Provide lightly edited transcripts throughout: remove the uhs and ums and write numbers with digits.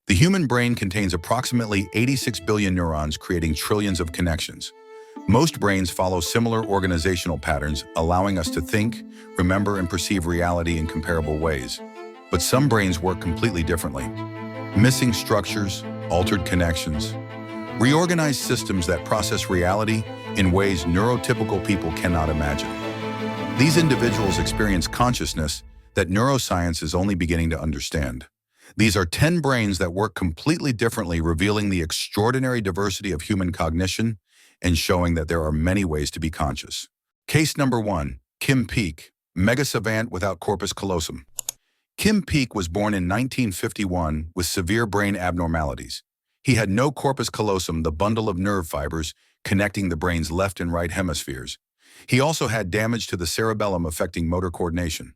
The human brain contains approximately 86 billion neurons creating trillions of connections. Most brains follow similar organizational patterns, allowing us to think, remember, and perceive reality in comparable ways. But some brains work completely differently. Missing structures, altered connections, reorganized systems that process reality in ways neurotypical people cannot imagine. These individuals experience consciousness that neuroscience is only beginning to understand. These are 10 brains that work completely differently, revealing the extraordinary diversity of human cognition and showing that there are many ways to be conscious. Case number 1, Kim Peek, Megasavant Without Corpus Callosum. Kim Peek was born in 1951 with severe brain abnormalities. He had no corpus callosum, the bundle of nerve fibers connecting the brain's left and right hemispheres. He also had damage to the cerebellum affecting motor coordination.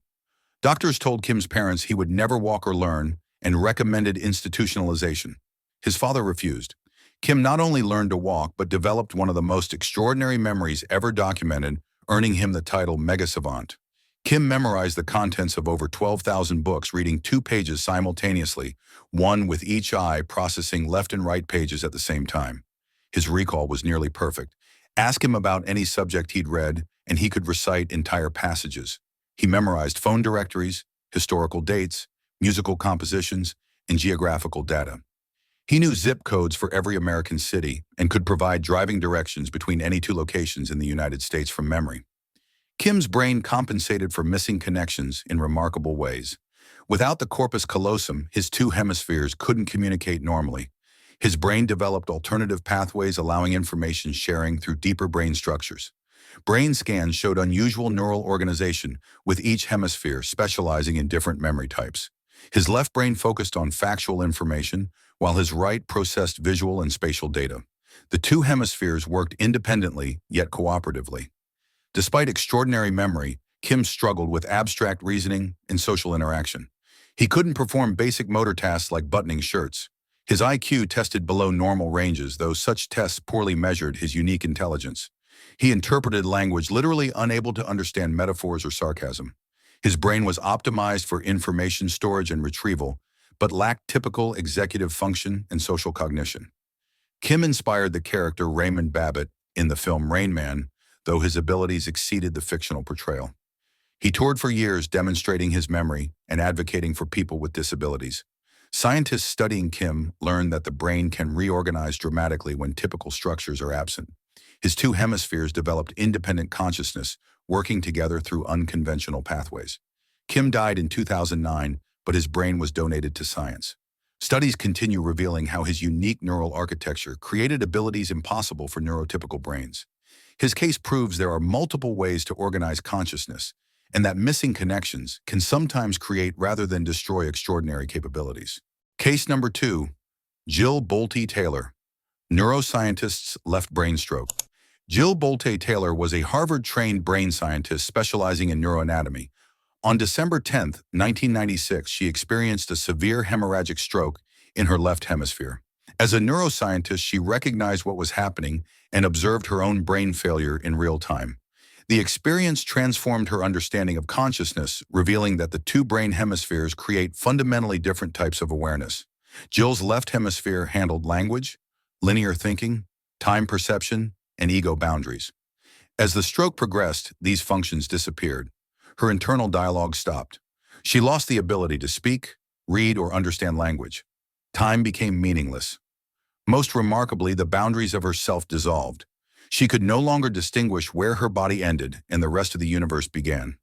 Doctors told Kim's parents he would never walk or learn and recommended institutionalization. His father refused. Kim not only learned to walk but developed one of the most extraordinary memories ever documented, earning him the title Megasavant. Kim memorized the contents of over 12,000 books, reading 2 pages simultaneously, one with each eye processing left and right pages at the same time. His recall was nearly perfect. Ask him about any subject he'd read, and he could recite entire passages. He memorized phone directories, historical dates, musical compositions, and geographical data. He knew zip codes for every American city and could provide driving directions between any 2 locations in the United States from memory. Kim's brain compensated for missing connections in remarkable ways. Without the corpus callosum, his 2 hemispheres couldn't communicate normally. His brain developed alternative pathways allowing information sharing through deeper brain structures. Brain scans showed unusual neural organization, with each hemisphere specializing in different memory types. His left brain focused on factual information, while his right processed visual and spatial data. The 2 hemispheres worked independently, yet cooperatively. Despite extraordinary memory, Kim struggled with abstract reasoning and social interaction. He couldn't perform basic motor tasks like buttoning shirts. His IQ tested below normal ranges, though such tests poorly measured his unique intelligence. He interpreted language, literally unable to understand metaphors or sarcasm. His brain was optimized for information storage and retrieval, but lacked typical executive function and social cognition. Kim inspired the character Raymond Babbitt in the film Rain Man, though his abilities exceeded the fictional portrayal. He toured for years demonstrating his memory and advocating for people with disabilities. Scientists studying Kim learned that the brain can reorganize dramatically when typical structures are absent. His 2 hemispheres developed independent consciousness, working together through unconventional pathways. Kim died in 2009, but his brain was donated to science. Studies continue revealing how his unique neural architecture created abilities impossible for neurotypical brains. His case proves there are multiple ways to organize consciousness, and that missing connections can sometimes create rather than destroy extraordinary capabilities. Case number 2, Jill Bolte Taylor, neuroscientist's left brain stroke. Jill Bolte Taylor was a Harvard-trained brain scientist specializing in neuroanatomy. On December 10, 1996, she experienced a severe hemorrhagic stroke in her left hemisphere. As a neuroscientist, she recognized what was happening and observed her own brain failure in real time. The experience transformed her understanding of consciousness, revealing that the 2 brain hemispheres create fundamentally different types of awareness. Jill's left hemisphere handled language, linear thinking, time perception, and ego boundaries. As the stroke progressed, these functions disappeared. Her internal dialogue stopped. She lost the ability to speak, read, or understand language. Time became meaningless. Most remarkably, the boundaries of her self dissolved. She could no longer distinguish where her body ended and the rest of the universe began.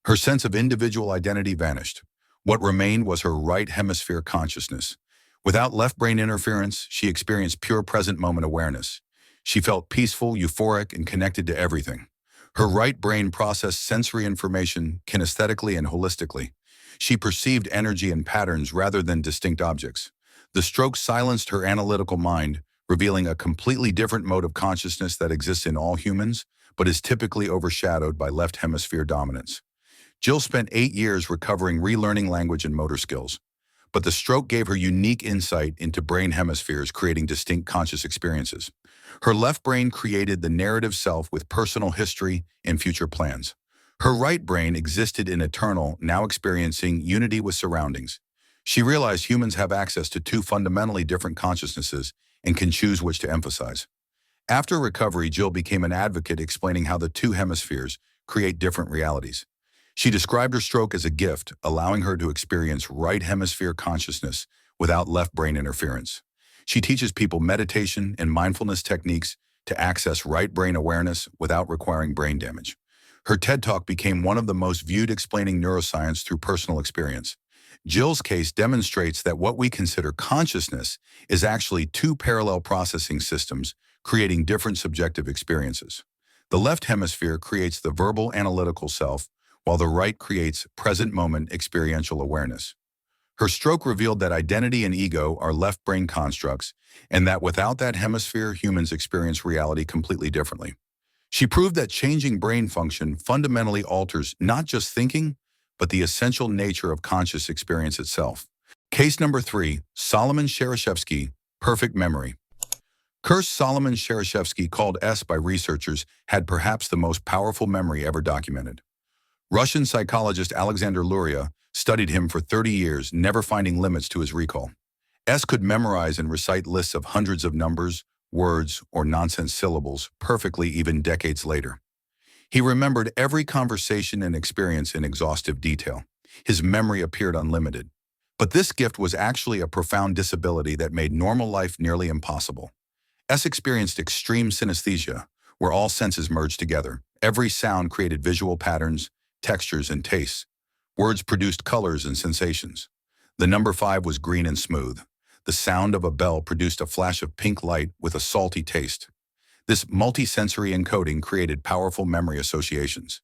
Her sense of individual identity vanished. What remained was her right hemisphere consciousness. Without left brain interference, she experienced pure present moment awareness. She felt peaceful, euphoric, and connected to everything. Her right brain processed sensory information kinesthetically and holistically. She perceived energy and patterns rather than distinct objects. The stroke silenced her analytical mind, revealing a completely different mode of consciousness that exists in all humans, but is typically overshadowed by left hemisphere dominance. Jill spent 8 years recovering, relearning language and motor skills. But the stroke gave her unique insight into brain hemispheres, creating distinct conscious experiences. Her left brain created the narrative self with personal history and future plans. Her right brain existed in eternal, now experiencing unity with surroundings. She realized humans have access to two fundamentally different consciousnesses and can choose which to emphasize. After recovery, Jill became an advocate explaining how the two hemispheres create different realities. She described her stroke as a gift, allowing her to experience right hemisphere consciousness without left brain interference. She teaches people meditation and mindfulness techniques to access right brain awareness without requiring brain damage. Her TED Talk became one of the most viewed explaining neuroscience through personal experience. Jill's case demonstrates that what we consider consciousness is actually two parallel processing systems creating different subjective experiences. The left hemisphere creates the verbal analytical self, while the right creates present moment experiential awareness. Her stroke revealed that identity and ego are left brain constructs, and that without that hemisphere, humans experience reality completely differently. She proved that changing brain function fundamentally alters not just thinking, but the essential nature of conscious experience itself. Case number 3, Solomon Shereshevsky, perfect memory. Cursed Solomon Shereshevsky, called S by researchers, had perhaps the most powerful memory ever documented. Russian psychologist Alexander Luria studied him for 30 years, never finding limits to his recall. S could memorize and recite lists of hundreds of numbers, words, or nonsense syllables perfectly even decades later. He remembered every conversation and experience in exhaustive detail. His memory appeared unlimited. But this gift was actually a profound disability that made normal life nearly impossible. S experienced extreme synesthesia, where all senses merged together. Every sound created visual patterns, textures, and tastes. Words produced colors and sensations. The number 5 was green and smooth. The sound of a bell produced a flash of pink light with a salty taste. This multisensory encoding created powerful memory associations.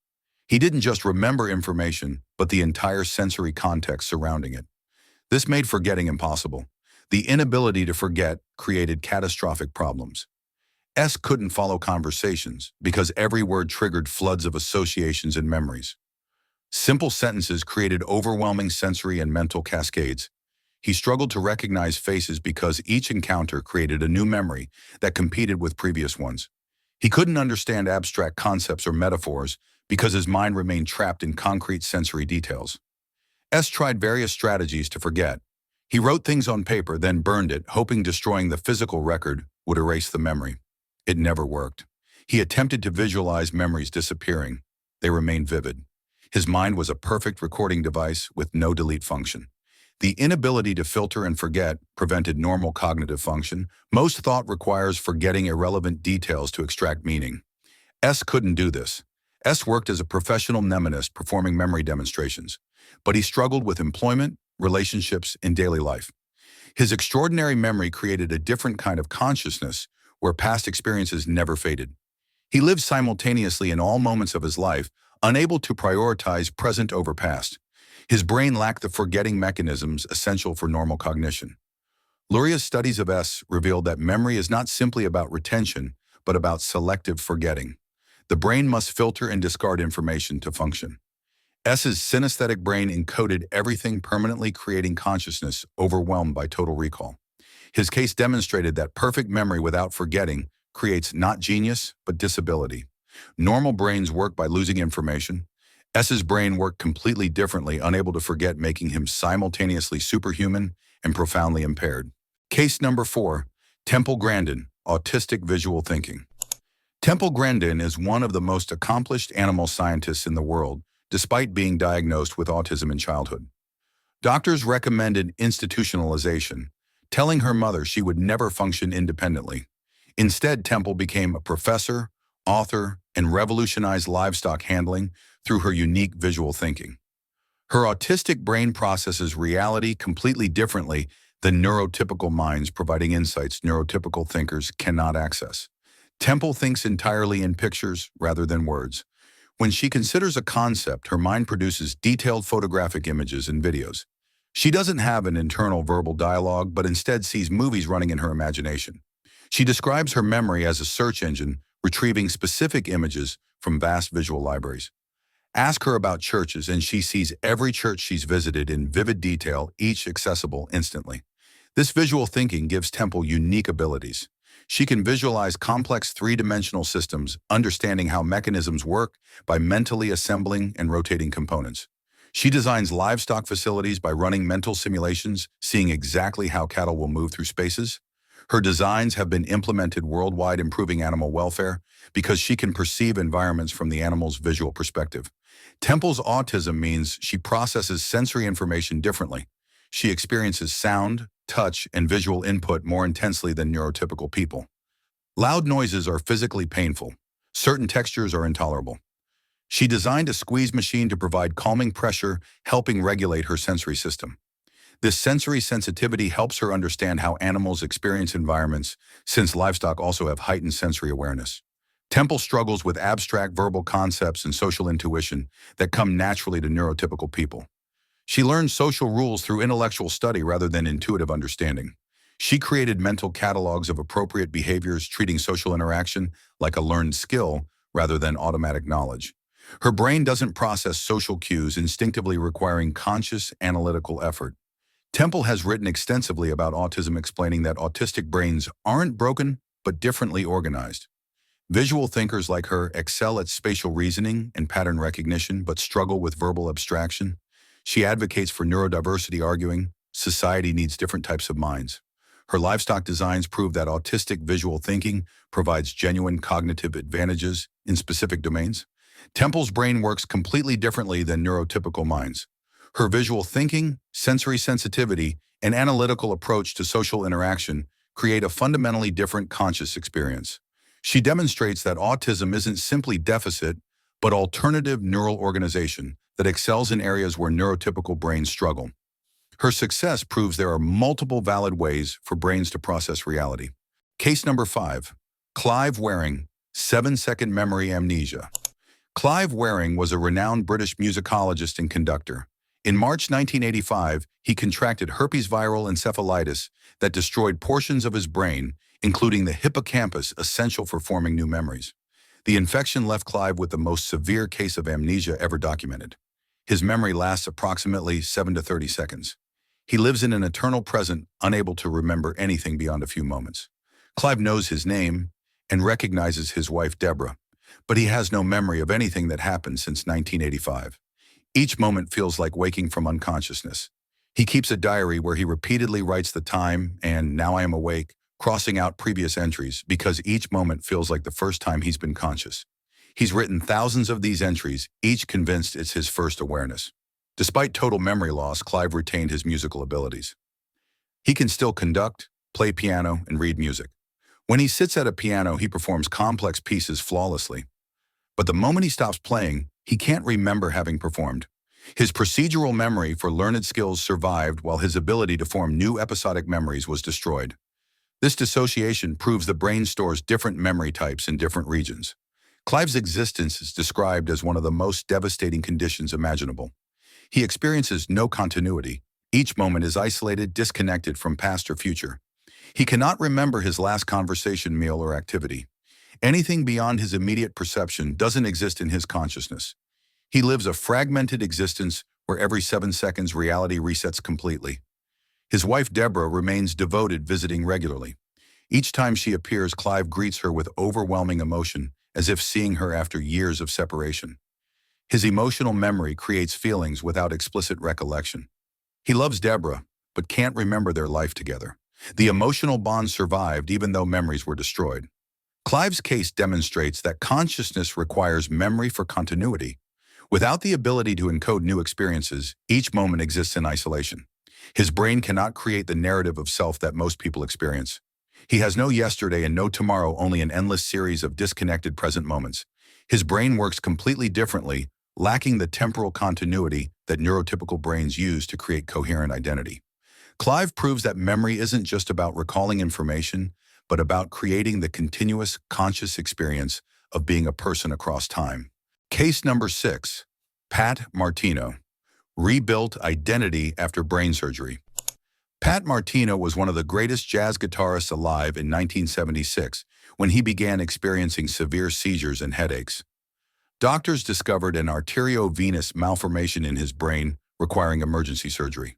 He didn't just remember information, but the entire sensory context surrounding it. This made forgetting impossible. The inability to forget created catastrophic problems. S couldn't follow conversations because every word triggered floods of associations and memories. Simple sentences created overwhelming sensory and mental cascades. He struggled to recognize faces because each encounter created a new memory that competed with previous ones. He couldn't understand abstract concepts or metaphors because his mind remained trapped in concrete sensory details. S tried various strategies to forget. He wrote things on paper, then burned it, hoping destroying the physical record would erase the memory. It never worked. He attempted to visualize memories disappearing. They remained vivid. His mind was a perfect recording device with no delete function. The inability to filter and forget prevented normal cognitive function. Most thought requires forgetting irrelevant details to extract meaning. S couldn't do this. S worked as a professional mnemonist performing memory demonstrations, but he struggled with employment, relationships, and daily life. His extraordinary memory created a different kind of consciousness where past experiences never faded. He lived simultaneously in all moments of his life, unable to prioritize present over past. His brain lacked the forgetting mechanisms essential for normal cognition. Luria's studies of S revealed that memory is not simply about retention, but about selective forgetting. The brain must filter and discard information to function. S's synesthetic brain encoded everything, permanently creating consciousness overwhelmed by total recall. His case demonstrated that perfect memory without forgetting creates not genius, but disability. Normal brains work by losing information. S's brain worked completely differently, unable to forget, making him simultaneously superhuman and profoundly impaired. Case number 4, Temple Grandin, autistic visual thinking. Temple Grandin is one of the most accomplished animal scientists in the world, despite being diagnosed with autism in childhood. Doctors recommended institutionalization, telling her mother she would never function independently. Instead, Temple became a professor, author, and revolutionized livestock handling through her unique visual thinking. Her autistic brain processes reality completely differently than neurotypical minds, providing insights neurotypical thinkers cannot access. Temple thinks entirely in pictures rather than words. When she considers a concept, her mind produces detailed photographic images and videos. She doesn't have an internal verbal dialogue, but instead sees movies running in her imagination. She describes her memory as a search engine, retrieving specific images from vast visual libraries. Ask her about churches, and she sees every church she's visited in vivid detail, each accessible instantly. This visual thinking gives Temple unique abilities. She can visualize complex three-dimensional systems, understanding how mechanisms work by mentally assembling and rotating components. She designs livestock facilities by running mental simulations, seeing exactly how cattle will move through spaces. Her designs have been implemented worldwide, improving animal welfare because she can perceive environments from the animal's visual perspective. Temple's autism means she processes sensory information differently. She experiences sound, touch, and visual input more intensely than neurotypical people. Loud noises are physically painful. Certain textures are intolerable. She designed a squeeze machine to provide calming pressure, helping regulate her sensory system. This sensory sensitivity helps her understand how animals experience environments, since livestock also have heightened sensory awareness. Temple struggles with abstract verbal concepts and social intuition that come naturally to neurotypical people. She learns social rules through intellectual study rather than intuitive understanding. She created mental catalogs of appropriate behaviors, treating social interaction like a learned skill rather than automatic knowledge. Her brain doesn't process social cues, instinctively requiring conscious analytical effort. Temple has written extensively about autism, explaining that autistic brains aren't broken, but differently organized. Visual thinkers like her excel at spatial reasoning and pattern recognition, but struggle with verbal abstraction. She advocates for neurodiversity, arguing society needs different types of minds. Her livestock designs prove that autistic visual thinking provides genuine cognitive advantages in specific domains. Temple's brain works completely differently than neurotypical minds. Her visual thinking, sensory sensitivity, and analytical approach to social interaction create a fundamentally different conscious experience. She demonstrates that autism isn't simply deficit, but alternative neural organization that excels in areas where neurotypical brains struggle. Her success proves there are multiple valid ways for brains to process reality. Case number 5. Clive Wearing, 7-second memory amnesia. Clive Wearing was a renowned British musicologist and conductor. In March 1985, he contracted herpes viral encephalitis that destroyed portions of his brain, including the hippocampus, essential for forming new memories. The infection left Clive with the most severe case of amnesia ever documented. His memory lasts approximately 7 to 30 seconds. He lives in an eternal present, unable to remember anything beyond a few moments. Clive knows his name and recognizes his wife, Deborah, but he has no memory of anything that happened since 1985. Each moment feels like waking from unconsciousness. He keeps a diary where he repeatedly writes the time and "now I am awake," crossing out previous entries because each moment feels like the first time he's been conscious. He's written thousands of these entries, each convinced it's his first awareness. Despite total memory loss, Clive retained his musical abilities. He can still conduct, play piano, and read music. When he sits at a piano, he performs complex pieces flawlessly. But the moment he stops playing, he can't remember having performed. His procedural memory for learned skills survived, while his ability to form new episodic memories was destroyed. This dissociation proves the brain stores different memory types in different regions. Clive's existence is described as one of the most devastating conditions imaginable. He experiences no continuity. Each moment is isolated, disconnected from past or future. He cannot remember his last conversation, meal, or activity. Anything beyond his immediate perception doesn't exist in his consciousness. He lives a fragmented existence where every 7 seconds reality resets completely. His wife, Deborah, remains devoted, visiting regularly. Each time she appears, Clive greets her with overwhelming emotion, as if seeing her after years of separation. His emotional memory creates feelings without explicit recollection. He loves Deborah, but can't remember their life together. The emotional bond survived even though memories were destroyed. Clive's case demonstrates that consciousness requires memory for continuity. Without the ability to encode new experiences, each moment exists in isolation. His brain cannot create the narrative of self that most people experience. He has no yesterday and no tomorrow, only an endless series of disconnected present moments. His brain works completely differently, lacking the temporal continuity that neurotypical brains use to create coherent identity. Clive proves that memory isn't just about recalling information, but about creating the continuous, conscious experience of being a person across time. Case number 6. Pat Martino. Rebuilt identity after brain surgery. Pat Martino was one of the greatest jazz guitarists alive in 1976 when he began experiencing severe seizures and headaches. Doctors discovered an arteriovenous malformation in his brain, requiring emergency surgery.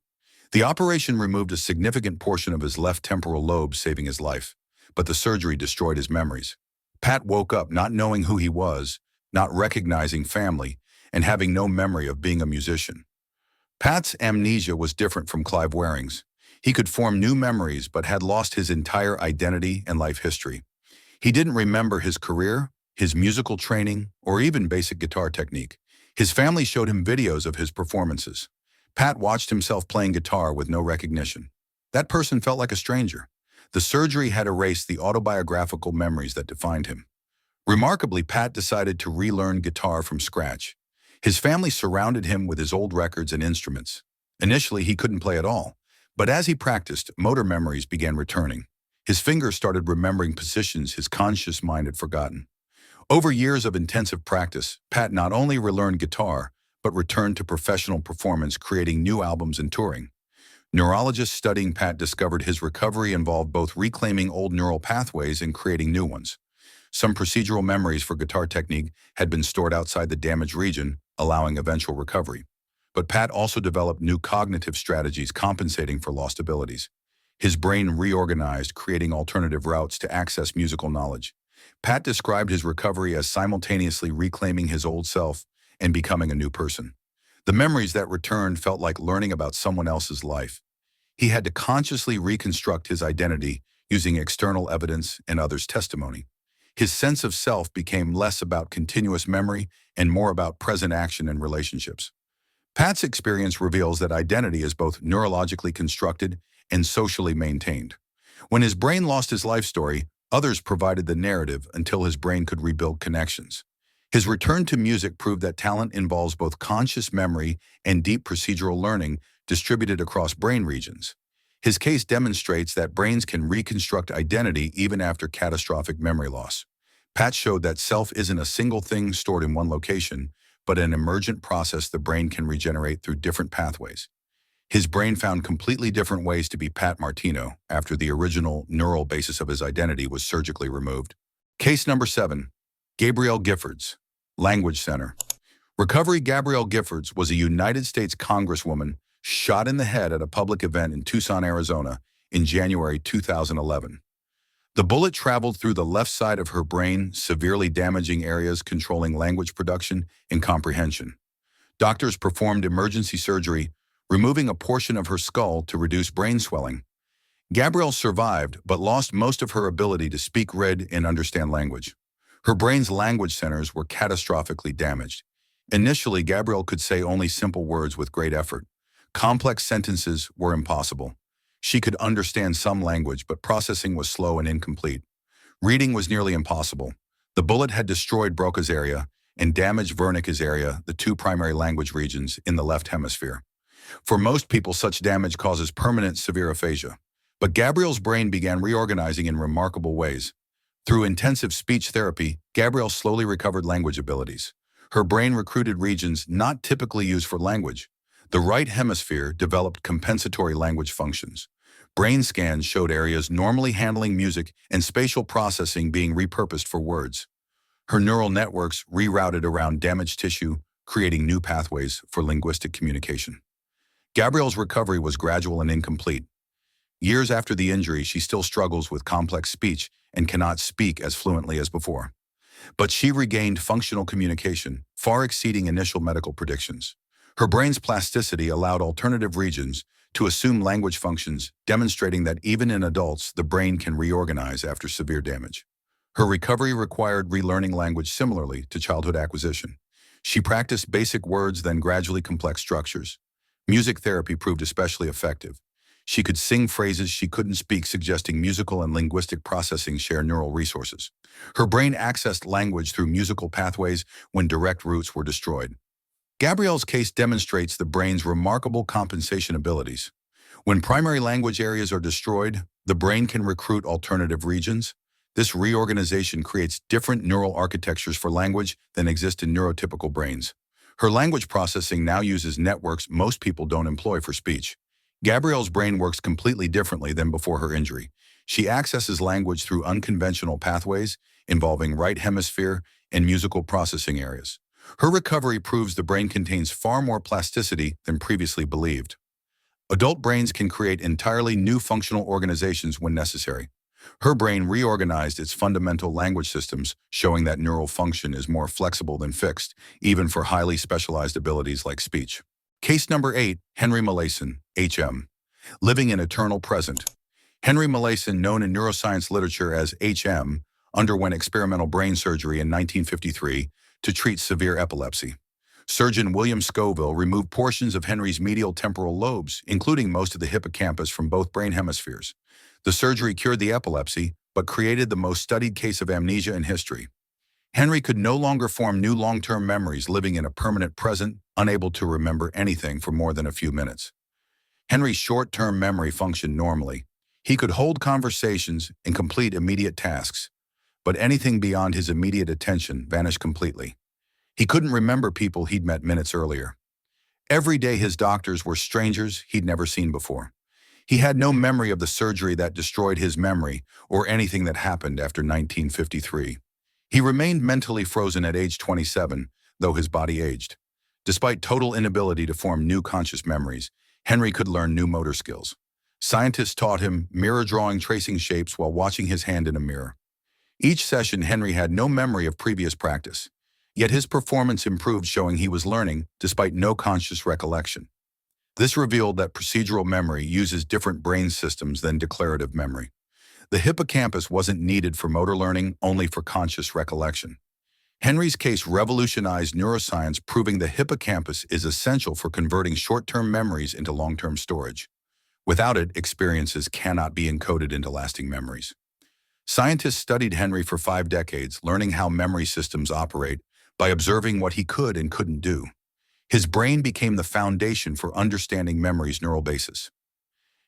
The operation removed a significant portion of his left temporal lobe, saving his life, but the surgery destroyed his memories. Pat woke up not knowing who he was, not recognizing family, and having no memory of being a musician. Pat's amnesia was different from Clive Waring's. He could form new memories but had lost his entire identity and life history. He didn't remember his career, his musical training, or even basic guitar technique. His family showed him videos of his performances. Pat watched himself playing guitar with no recognition. That person felt like a stranger. The surgery had erased the autobiographical memories that defined him. Remarkably, Pat decided to relearn guitar from scratch. His family surrounded him with his old records and instruments. Initially, he couldn't play at all, but as he practiced, motor memories began returning. His fingers started remembering positions his conscious mind had forgotten. Over years of intensive practice, Pat not only relearned guitar, but returned to professional performance, creating new albums and touring. Neurologists studying Pat discovered his recovery involved both reclaiming old neural pathways and creating new ones. Some procedural memories for guitar technique had been stored outside the damaged region, allowing eventual recovery. But Pat also developed new cognitive strategies compensating for lost abilities. His brain reorganized, creating alternative routes to access musical knowledge. Pat described his recovery as simultaneously reclaiming his old self and becoming a new person. The memories that returned felt like learning about someone else's life. He had to consciously reconstruct his identity using external evidence and others' testimony. His sense of self became less about continuous memory and more about present action and relationships. Pat's experience reveals that identity is both neurologically constructed and socially maintained. When his brain lost his life story, others provided the narrative until his brain could rebuild connections. His return to music proved that talent involves both conscious memory and deep procedural learning distributed across brain regions. His case demonstrates that brains can reconstruct identity even after catastrophic memory loss. Pat showed that self isn't a single thing stored in one location, but an emergent process the brain can regenerate through different pathways. His brain found completely different ways to be Pat Martino after the original neural basis of his identity was surgically removed. Case number 7. Gabrielle Giffords, Language Center. Recovery Gabrielle Giffords was a United States Congresswoman shot in the head at a public event in Tucson, Arizona in January 2011. The bullet traveled through the left side of her brain, severely damaging areas controlling language production and comprehension. Doctors performed emergency surgery, removing a portion of her skull to reduce brain swelling. Gabrielle survived, but lost most of her ability to speak, read, and understand language. Her brain's language centers were catastrophically damaged. Initially, Gabrielle could say only simple words with great effort. Complex sentences were impossible. She could understand some language, but processing was slow and incomplete. Reading was nearly impossible. The bullet had destroyed Broca's area and damaged Wernicke's area, the two primary language regions in the left hemisphere. For most people, such damage causes permanent severe aphasia. But Gabrielle's brain began reorganizing in remarkable ways. Through intensive speech therapy, Gabrielle slowly recovered language abilities. Her brain recruited regions not typically used for language. The right hemisphere developed compensatory language functions. Brain scans showed areas normally handling music and spatial processing being repurposed for words. Her neural networks rerouted around damaged tissue, creating new pathways for linguistic communication. Gabrielle's recovery was gradual and incomplete. Years after the injury, she still struggles with complex speech and cannot speak as fluently as before. But she regained functional communication, far exceeding initial medical predictions. Her brain's plasticity allowed alternative regions to assume language functions, demonstrating that even in adults, the brain can reorganize after severe damage. Her recovery required relearning language similarly to childhood acquisition. She practiced basic words, then gradually complex structures. Music therapy proved especially effective. She could sing phrases she couldn't speak, suggesting musical and linguistic processing share neural resources. Her brain accessed language through musical pathways when direct routes were destroyed. Gabrielle's case demonstrates the brain's remarkable compensation abilities. When primary language areas are destroyed, the brain can recruit alternative regions. This reorganization creates different neural architectures for language than exist in neurotypical brains. Her language processing now uses networks most people don't employ for speech. Gabrielle's brain works completely differently than before her injury. She accesses language through unconventional pathways involving right hemisphere and musical processing areas. Her recovery proves the brain contains far more plasticity than previously believed. Adult brains can create entirely new functional organizations when necessary. Her brain reorganized its fundamental language systems, showing that neural function is more flexible than fixed, even for highly specialized abilities like speech. Case number 8, Henry Molaison, HM. Living in eternal present. Henry Molaison, known in neuroscience literature as HM, underwent experimental brain surgery in 1953 to treat severe epilepsy. Surgeon William Scoville removed portions of Henry's medial temporal lobes, including most of the hippocampus from both brain hemispheres. The surgery cured the epilepsy, but created the most studied case of amnesia in history. Henry could no longer form new long-term memories, living in a permanent present, unable to remember anything for more than a few minutes. Henry's short-term memory functioned normally. He could hold conversations and complete immediate tasks, but anything beyond his immediate attention vanished completely. He couldn't remember people he'd met minutes earlier. Every day his doctors were strangers he'd never seen before. He had no memory of the surgery that destroyed his memory or anything that happened after 1953. He remained mentally frozen at age 27, though his body aged. Despite total inability to form new conscious memories, Henry could learn new motor skills. Scientists taught him mirror drawing, tracing shapes while watching his hand in a mirror. Each session, Henry had no memory of previous practice, yet his performance improved, showing he was learning despite no conscious recollection. This revealed that procedural memory uses different brain systems than declarative memory. The hippocampus wasn't needed for motor learning, only for conscious recollection. Henry's case revolutionized neuroscience, proving the hippocampus is essential for converting short-term memories into long-term storage. Without it, experiences cannot be encoded into lasting memories. Scientists studied Henry for 5 decades, learning how memory systems operate by observing what he could and couldn't do. His brain became the foundation for understanding memory's neural basis.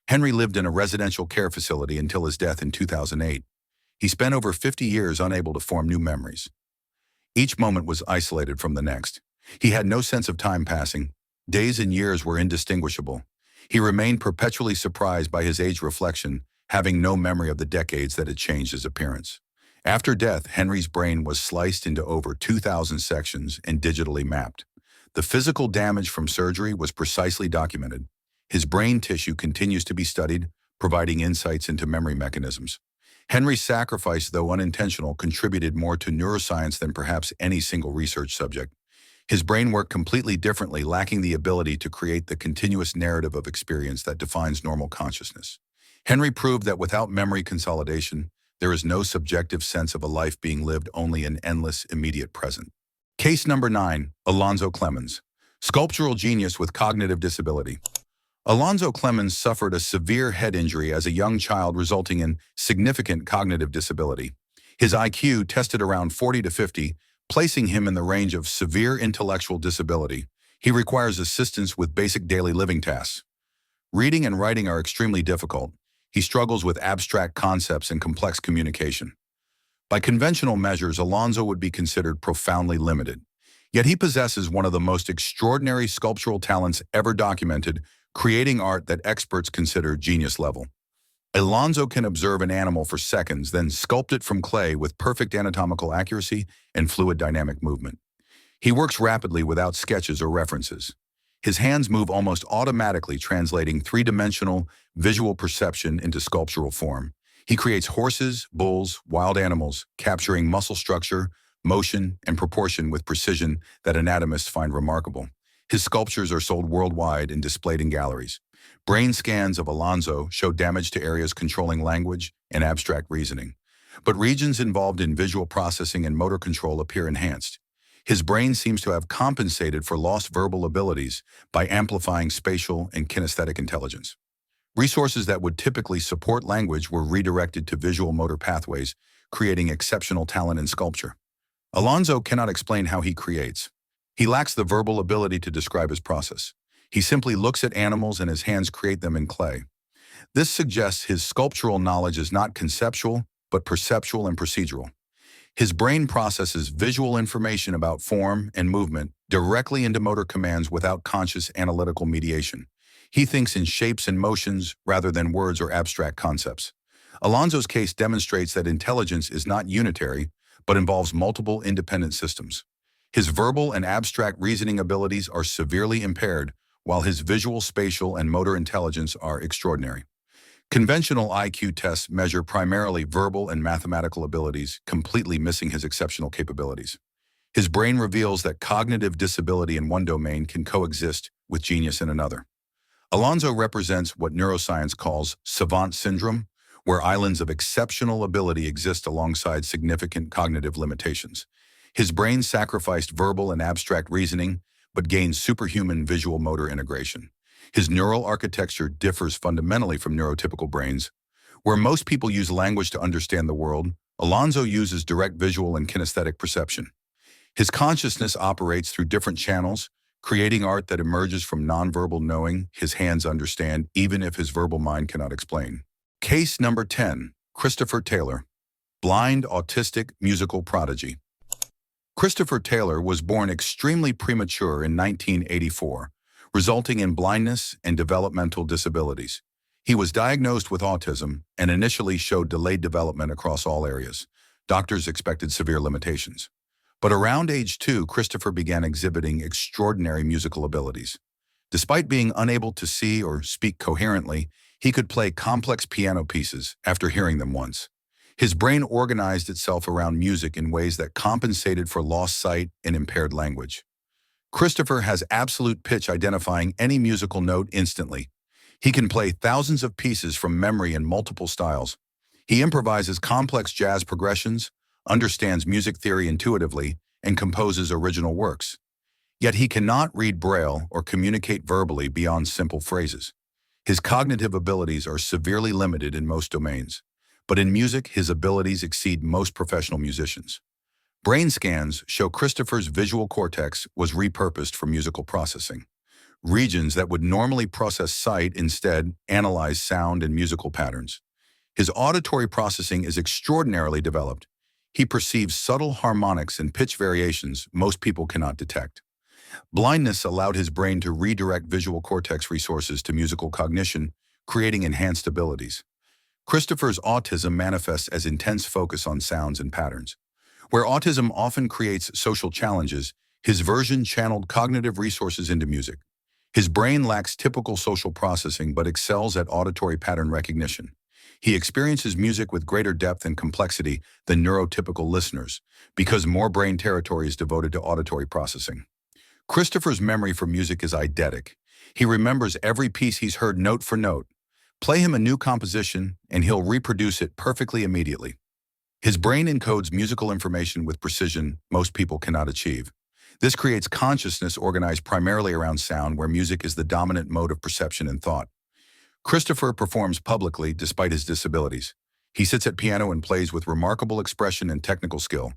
Henry lived in a residential care facility until his death in 2008. He spent over 50 years unable to form new memories. Each moment was isolated from the next. He had no sense of time passing. Days and years were indistinguishable. He remained perpetually surprised by his age reflection, having no memory of the decades that had changed his appearance. After death, Henry's brain was sliced into over 2,000 sections and digitally mapped. The physical damage from surgery was precisely documented. His brain tissue continues to be studied, providing insights into memory mechanisms. Henry's sacrifice, though unintentional, contributed more to neuroscience than perhaps any single research subject. His brain worked completely differently, lacking the ability to create the continuous narrative of experience that defines normal consciousness. Henry proved that without memory consolidation, there is no subjective sense of a life being lived, only an endless, immediate present. Case number 9, Alonzo Clemons. Sculptural genius with cognitive disability. Alonzo Clemons suffered a severe head injury as a young child, resulting in significant cognitive disability. His IQ tested around 40 to 50, placing him in the range of severe intellectual disability. He requires assistance with basic daily living tasks. Reading and writing are extremely difficult. He struggles with abstract concepts and complex communication. By conventional measures, Alonzo would be considered profoundly limited. Yet he possesses one of the most extraordinary sculptural talents ever documented, creating art that experts consider genius level. Alonzo can observe an animal for seconds, then sculpt it from clay with perfect anatomical accuracy and fluid dynamic movement. He works rapidly without sketches or references. His hands move almost automatically, translating three-dimensional visual perception into sculptural form. He creates horses, bulls, wild animals, capturing muscle structure, motion, and proportion with precision that anatomists find remarkable. His sculptures are sold worldwide and displayed in galleries. Brain scans of Alonzo show damage to areas controlling language and abstract reasoning, but regions involved in visual processing and motor control appear enhanced. His brain seems to have compensated for lost verbal abilities by amplifying spatial and kinesthetic intelligence. Resources that would typically support language were redirected to visual motor pathways, creating exceptional talent in sculpture. Alonzo cannot explain how he creates. He lacks the verbal ability to describe his process. He simply looks at animals and his hands create them in clay. This suggests his sculptural knowledge is not conceptual, but perceptual and procedural. His brain processes visual information about form and movement directly into motor commands without conscious analytical mediation. He thinks in shapes and motions rather than words or abstract concepts. Alonzo's case demonstrates that intelligence is not unitary, but involves multiple independent systems. His verbal and abstract reasoning abilities are severely impaired, while his visual, spatial, and motor intelligence are extraordinary. Conventional IQ tests measure primarily verbal and mathematical abilities, completely missing his exceptional capabilities. His brain reveals that cognitive disability in one domain can coexist with genius in another. Alonzo represents what neuroscience calls savant syndrome, where islands of exceptional ability exist alongside significant cognitive limitations. His brain sacrificed verbal and abstract reasoning, but gained superhuman visual motor integration. His neural architecture differs fundamentally from neurotypical brains. Where most people use language to understand the world, Alonzo uses direct visual and kinesthetic perception. His consciousness operates through different channels, creating art that emerges from nonverbal knowing his hands understand, even if his verbal mind cannot explain. Case number 10, Christopher Taylor, blind, autistic, musical prodigy. Christopher Taylor was born extremely premature in 1984, resulting in blindness and developmental disabilities. He was diagnosed with autism and initially showed delayed development across all areas. Doctors expected severe limitations. But around age 2, Christopher began exhibiting extraordinary musical abilities. Despite being unable to see or speak coherently, he could play complex piano pieces after hearing them once. His brain organized itself around music in ways that compensated for lost sight and impaired language. Christopher has absolute pitch, identifying any musical note instantly. He can play thousands of pieces from memory in multiple styles. He improvises complex jazz progressions, understands music theory intuitively, and composes original works. Yet he cannot read Braille or communicate verbally beyond simple phrases. His cognitive abilities are severely limited in most domains, but in music, his abilities exceed most professional musicians. Brain scans show Christopher's visual cortex was repurposed for musical processing. Regions that would normally process sight instead analyze sound and musical patterns. His auditory processing is extraordinarily developed. He perceives subtle harmonics and pitch variations most people cannot detect. Blindness allowed his brain to redirect visual cortex resources to musical cognition, creating enhanced abilities. Christopher's autism manifests as intense focus on sounds and patterns. Where autism often creates social challenges, his version channeled cognitive resources into music. His brain lacks typical social processing but excels at auditory pattern recognition. He experiences music with greater depth and complexity than neurotypical listeners because more brain territory is devoted to auditory processing. Christopher's memory for music is eidetic. He remembers every piece he's heard note for note. Play him a new composition and he'll reproduce it perfectly immediately. His brain encodes musical information with precision most people cannot achieve. This creates consciousness organized primarily around sound, where music is the dominant mode of perception and thought. Christopher performs publicly despite his disabilities. He sits at piano and plays with remarkable expression and technical skill,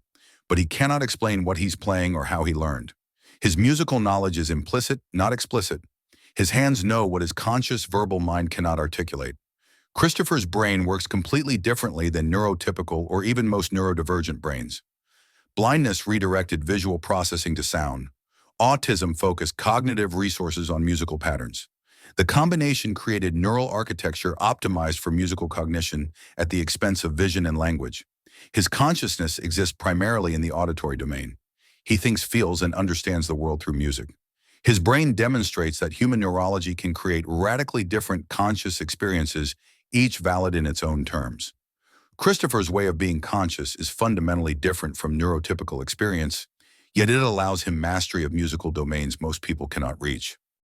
but he cannot explain what he's playing or how he learned. His musical knowledge is implicit, not explicit. His hands know what his conscious verbal mind cannot articulate. Christopher's brain works completely differently than neurotypical or even most neurodivergent brains. Blindness redirected visual processing to sound. Autism focused cognitive resources on musical patterns. The combination created neural architecture optimized for musical cognition at the expense of vision and language. His consciousness exists primarily in the auditory domain. He thinks, feels, and understands the world through music. His brain demonstrates that human neurology can create radically different conscious experiences, each valid in its own terms. Christopher's way of being conscious is fundamentally different from neurotypical experience, yet it allows him mastery of musical domains most people cannot reach.